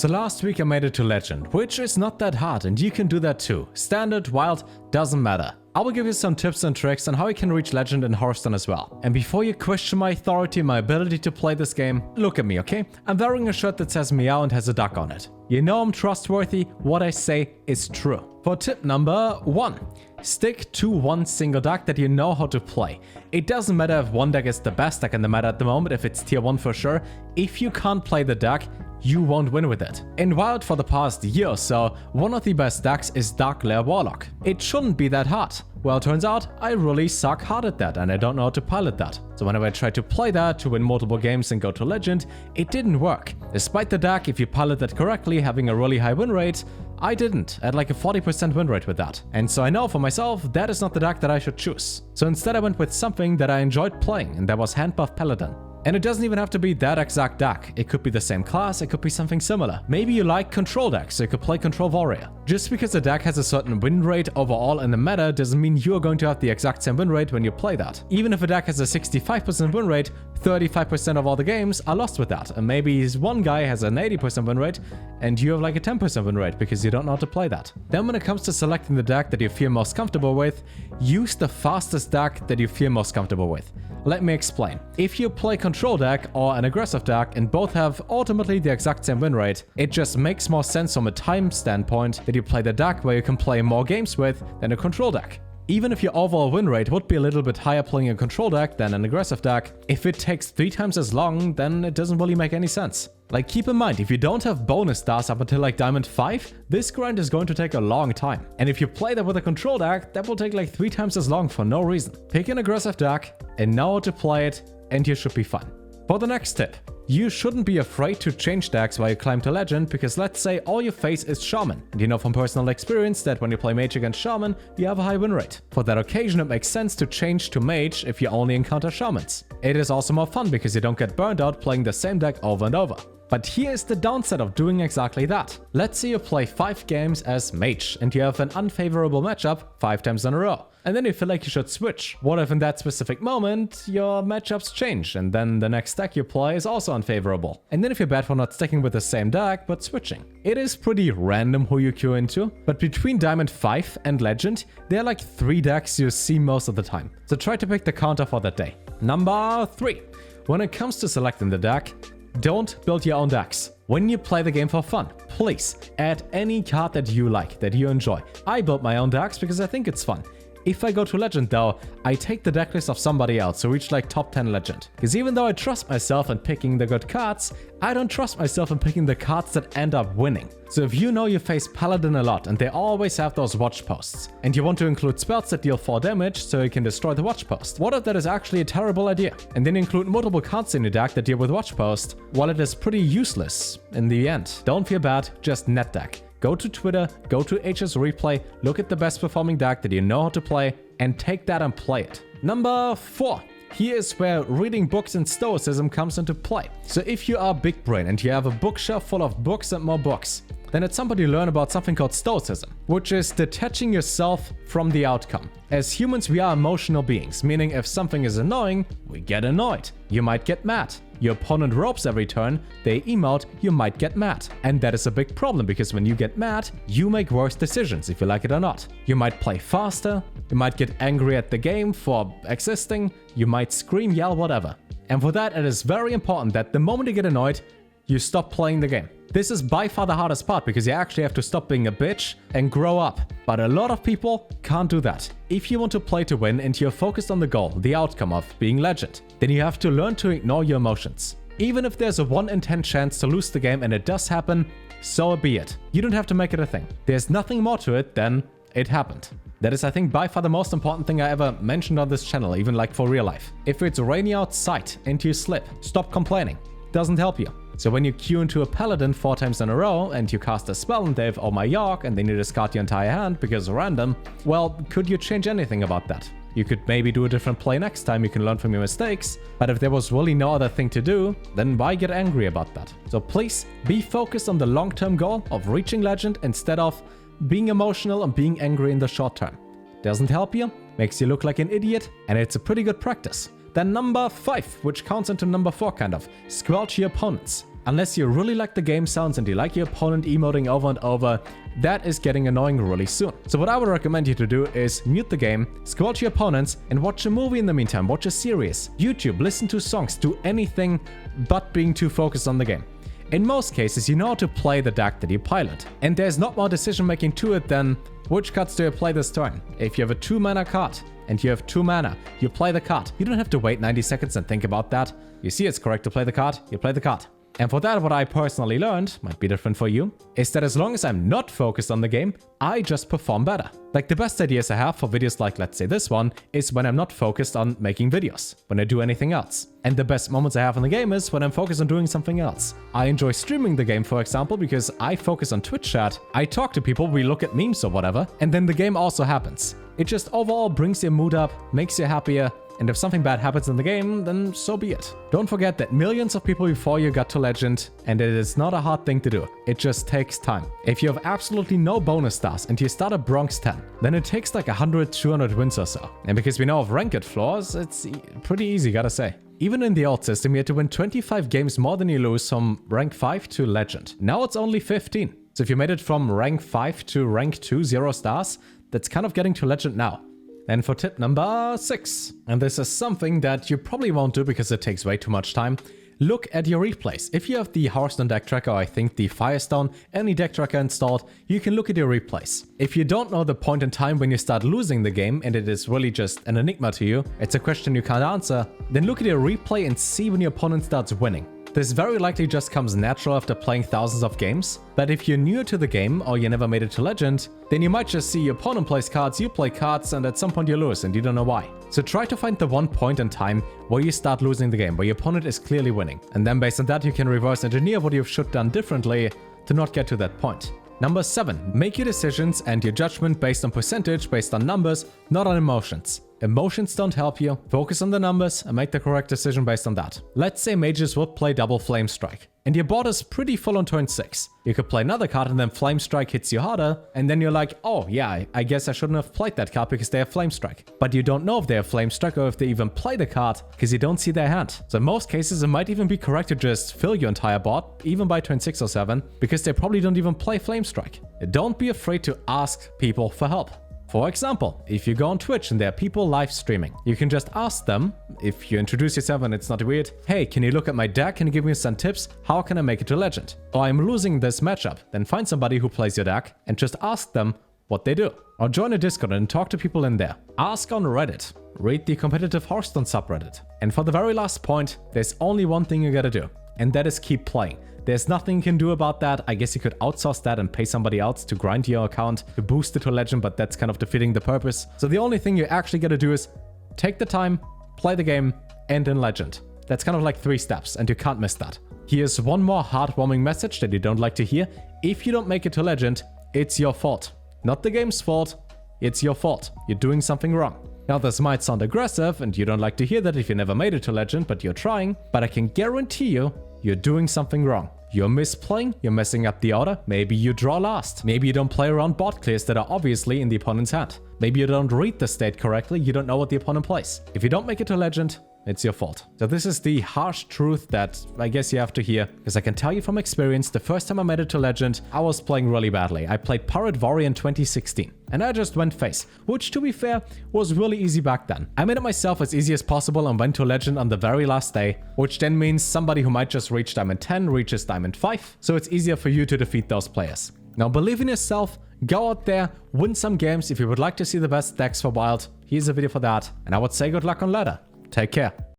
So last week I made it to Legend, which is not that hard and you can do that too. Standard, wild, doesn't matter. I will give you some tips and tricks on how you can reach Legend in Hearthstone as well. And before you question my authority and my ability to play this game, look at me, okay? I'm wearing a shirt that says meow and has a duck on it. You know I'm trustworthy, what I say is true. For tip number 1, stick to one single deck that you know how to play. It doesn't matter if one deck is the best deck in the meta at the moment, if it's tier 1 for sure. If you can't play the deck, you won't win with it. In Wild for the past year or so, one of the best decks is Dark Lair Warlock. It shouldn't be that hard. Well, turns out I really suck hard at that and I don't know how to pilot that. So whenever I tried to play that to win multiple games and go to Legend, it didn't work. Despite the deck, if you pilot that correctly, having a really high win rate, I didn't. I had like a 40% win rate with that. And so I know for myself, that is not the deck that I should choose. So instead I went with something that I enjoyed playing, and that was Handbuff Paladin. And it doesn't even have to be that exact deck. It could be the same class, it could be something similar. Maybe you like control decks, so you could play Control Warrior. Just because a deck has a certain win rate overall in the meta doesn't mean you are going to have the exact same win rate when you play that. Even if a deck has a 65% win rate, 35% of all the games are lost with that. And maybe one guy has an 80% win rate and you have like a 10% win rate because you don't know how to play that. Then when it comes to selecting the deck that you feel most comfortable with, use the fastest deck that you feel most comfortable with. Let me explain. If you play control deck or an aggressive deck and both have ultimately the exact same win rate, it just makes more sense from a time standpoint that you play the deck where you can play more games with than a control deck. Even if your overall win rate would be a little bit higher playing a control deck than an aggressive deck, if it takes 3 times as long, then it doesn't really make any sense. Like, keep in mind, if you don't have bonus stars up until like Diamond 5, this grind is going to take a long time. And if you play that with a control deck, that will take like 3 times as long for no reason. Pick an aggressive deck and know how to play it, and you should be fine. For the next tip, you shouldn't be afraid to change decks while you climb to Legend, because let's say all you face is Shaman. And you know from personal experience that when you play Mage against Shaman, you have a high win rate. For that occasion, it makes sense to change to Mage if you only encounter Shamans. It is also more fun because you don't get burned out playing the same deck over and over. But here is the downside of doing exactly that. Let's say you play 5 games as Mage and you have an unfavorable matchup 5 times in a row. And then you feel like you should switch. What if in that specific moment your matchups change and then the next deck you play is also unfavorable? And then if you're bad for not sticking with the same deck but switching. It is pretty random who you queue into, but between Diamond 5 and Legend, there are like 3 decks you see most of the time. So try to pick the counter for that day. Number 3. When it comes to selecting the deck, don't build your own decks. When you play the game for fun, please add any card that you like, that you enjoy. I build my own decks because I think it's fun. If I go to Legend though, I take the decklist of somebody else to reach like top 10 Legend. Because even though I trust myself in picking the good cards, I don't trust myself in picking the cards that end up winning. So if you know you face Paladin a lot and they always have those watch posts, and you want to include spells that deal 4 damage so you can destroy the watch post, what if that is actually a terrible idea? And then include multiple cards in your deck that deal with watch post, while it is pretty useless in the end. Don't feel bad, just net deck. Go to Twitter, go to HS Replay, look at the best performing deck that you know how to play, and take that and play it. Number 4. Here is where reading books and stoicism comes into play. So if you are big brain and you have a bookshelf full of books and more books, then it's somebody learn about something called stoicism, which is detaching yourself from the outcome. As humans, we are emotional beings, meaning if something is annoying, we get annoyed. You might get mad. Your opponent ropes every turn, they emote, you might get mad. And that is a big problem because when you get mad, you make worse decisions if you like it or not. You might play faster, you might get angry at the game for existing, you might scream, yell, whatever. And for that, it is very important that the moment you get annoyed, you stop playing the game. This is by far the hardest part because you actually have to stop being a bitch and grow up. But a lot of people can't do that. If you want to play to win and you're focused on the goal, the outcome of being Legend, then you have to learn to ignore your emotions. Even if there's a 1 in 10 chance to lose the game and it does happen, so be it. You don't have to make it a thing. There's nothing more to it than it happened. That is, I think, by far the most important thing I ever mentioned on this channel, even like for real life. If it's rainy outside and you slip, stop complaining. Doesn't help you. So when you queue into a Paladin 4 times in a row and you cast a spell and they have Oh My York and then you discard your entire hand because random, well, could you change anything about that? You could maybe do a different play next time, you can learn from your mistakes, but if there was really no other thing to do, then why get angry about that? So please, be focused on the long-term goal of reaching Legend instead of being emotional and being angry in the short term. Doesn't help you, makes you look like an idiot, and it's a pretty good practice. Then number 5, which counts into number 4 kind of, squelch your opponents. Unless you really like the game sounds and you like your opponent emoting over and over, that is getting annoying really soon. So what I would recommend you to do is mute the game, squelch your opponents, and watch a movie in the meantime, watch a series, YouTube, listen to songs, do anything but being too focused on the game. In most cases, you know how to play the deck that you pilot, and there's not more decision making to it than which cards do you play this turn. If you have a 2-mana card and you have 2 mana, you play the card. You don't have to wait 90 seconds and think about that. You see it's correct to play the card, you play the card. And for that, what I personally learned, might be different for you, is that as long as I'm not focused on the game, I just perform better. Like the best ideas I have for videos like, let's say this one, is when I'm not focused on making videos, when I do anything else. And the best moments I have in the game is when I'm focused on doing something else. I enjoy streaming the game, for example, because I focus on Twitch chat, I talk to people, we look at memes or whatever, and then the game also happens. It just overall brings your mood up, makes you happier, and if something bad happens in the game, then so be it. Don't forget that millions of people before you got to Legend, and it is not a hard thing to do. It just takes time. If you have absolutely no bonus stars and you start at Bronze 10, then it takes like 100, 200 wins or so. And because we know of ranked floors, it's pretty easy, gotta say. Even in the old system, you had to win 25 games more than you lose from rank 5 to Legend. Now it's only 15. So if you made it from rank 5 to rank 2, 0 stars, that's kind of getting to Legend now. And for tip number 6, and this is something that you probably won't do because it takes way too much time, look at your replays. If you have the Hearthstone deck tracker, or I think the Firestone, any deck tracker installed, you can look at your replays. If you don't know the point in time when you start losing the game and it is really just an enigma to you, it's a question you can't answer, then look at your replay and see when your opponent starts winning. This very likely just comes natural after playing thousands of games, but if you're new to the game or you never made it to Legend, then you might just see your opponent plays cards, you play cards, and at some point you lose and you don't know why. So try to find the one point in time where you start losing the game, where your opponent is clearly winning. And then based on that, you can reverse engineer what you should have done differently to not get to that point. Number 7, make your decisions and your judgment based on percentage, based on numbers, not on emotions. Emotions don't help you. Focus on the numbers and make the correct decision based on that. Let's say mages would play double Flame Strike, and your board is pretty full on turn 6. You could play another card and then Flame Strike hits you harder, and then you're like, oh yeah, I guess I shouldn't have played that card because they have Flame Strike. But you don't know if they have Flame Strike or if they even play the card because you don't see their hand. So in most cases, it might even be correct to just fill your entire board, even by turn 6 or 7, because they probably don't even play Flame Strike. Don't be afraid to ask people for help. For example, if you go on Twitch and there are people live streaming, you can just ask them, if you introduce yourself and it's not weird, hey, can you look at my deck and give me some tips? How can I make it to Legend? Or I'm losing this matchup. Then find somebody who plays your deck and just ask them what they do. Or join a Discord and talk to people in there. Ask on Reddit. Read the competitive Hearthstone subreddit. And for the very last point, there's only one thing you gotta do, and that is keep playing. There's nothing you can do about that. I guess you could outsource that and pay somebody else to grind your account to boost it to Legend, but that's kind of defeating the purpose. So the only thing you actually gotta do is take the time, play the game, end in Legend. That's kind of like 3 steps, and you can't miss that. Here's one more heartwarming message that you don't like to hear. If you don't make it to Legend, it's your fault. Not the game's fault, it's your fault. You're doing something wrong. Now this might sound aggressive, and you don't like to hear that if you never made it to Legend, but you're trying, but I can guarantee you, you're doing something wrong. You're misplaying, you're messing up the order, maybe you draw last. Maybe you don't play around board clears that are obviously in the opponent's hand. Maybe you don't read the state correctly, you don't know what the opponent plays. If you don't make it to Legend, it's your fault. So this is the harsh truth that I guess you have to hear, because I can tell you from experience, the first time I made it to Legend, I was playing really badly. I played Pirate Warrior in 2016, and I just went face, which to be fair, was really easy back then. I made it myself as easy as possible and went to Legend on the very last day, which then means somebody who might just reach Diamond 10 reaches Diamond 5, so it's easier for you to defeat those players. Now believe in yourself, go out there, win some games. If you would like to see the best decks for Wild, here's a video for that, and I would say good luck on ladder. Take care.